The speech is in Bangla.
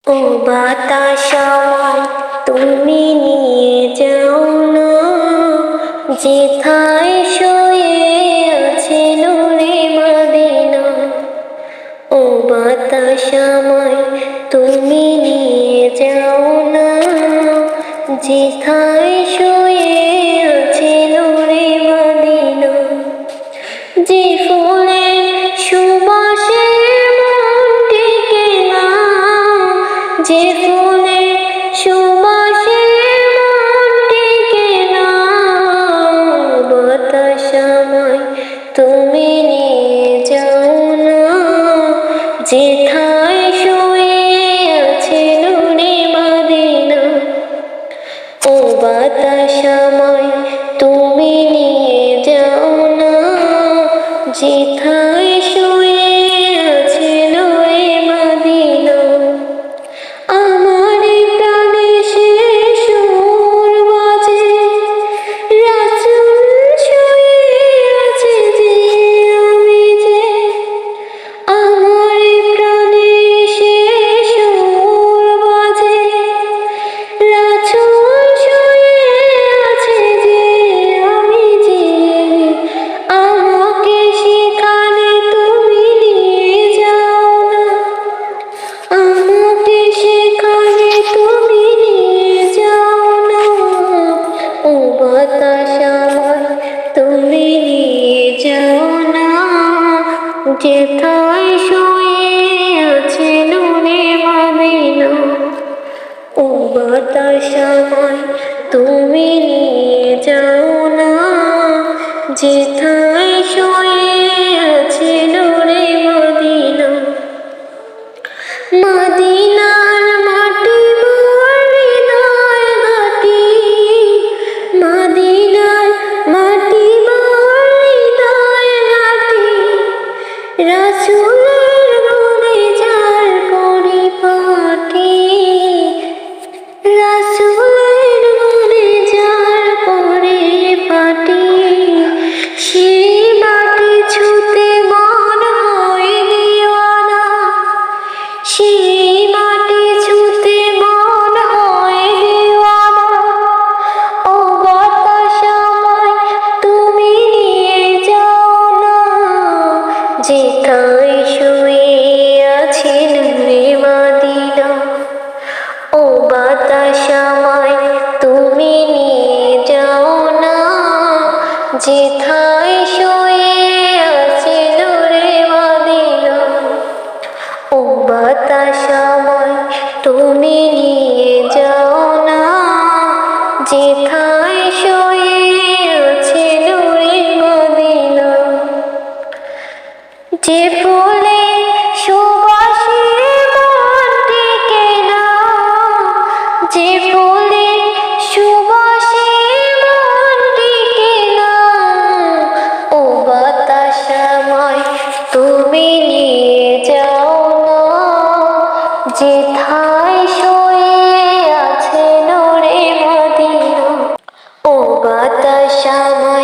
ও বাতাস আমায় তুমি নিয়ে যাও না, যেথায় শুয়ে আছে নূরে মদিনা। ও বাতাস আমায় তুমি নিয়ে যাও না, যেথায় শুয়ে আছে নূরে মদিনা। যে ফুলের সুবাসে মন টেকে না, যে ফুলের সুবাসে মন টেকে না। বাতাস আমায় তুমি নিয়ে যাও না, যেথায় শুয়ে আছে নূরে মদিনা। ও বাতাস আমায় তুমি নিয়ে যাও না, যেথায় শুয়ে আছে নূরে মদিনা। আমার প্রাণে সে সুর বাজে, রাসূল শুয়ে আছে যে আমি যে। আমার প্রাণে সে সুর বাজে, রাসূল শুয়ে আছে যে আমি যে। আমাকে সেখানে তুমি নিয়ে যাও না, আমাকে সেখানে তুমি নিয়ে যাও না। ও বাতাস আমায় তুমি নিয়ে যাও না, যেথায় শুয়ে আছে নূরে মদিনা। ও বাতাস আমায় তুমি নিয়ে যাও না, যেথায় শুয়ে আছে নূরে মদিনা। মদিনার মাটি মোর হৃদয় ঘাঁটি, মদিনার মাটি মোর হৃদয় ঘাঁটি। রাসূলের গুণে যার পরিপাটি, রাসূলের গুণে যার পরিপাটি। সেই মাটি ছুঁতে মন হয় দিওয়ানা, সেই মাটি ছুঁতে মন হয় দিওয়ানা। ও বাতাস আমায় তুমি নিয়ে যাও না, যেথায় শুয়ে আছে নূরে মদিনা। ও বাতাস আমায় তুমি নিয়ে যাও না, যেথায় শুয়ে আছে নূরে মদিনা। ও বাতাস আমায় তুমি নিয়ে যাও না, যেথায় শুয়ে আছে নূরে মদিনা। যে ফুলের সুবাসে মন টেকে না, যে ফুলের সুবাসে মন টেকে না। ও বাতাস আমায় তুমি নিয়ে যাও না, যেথায় শুয়ে আছে নূরে মদিনা। ও বাতাস আমায়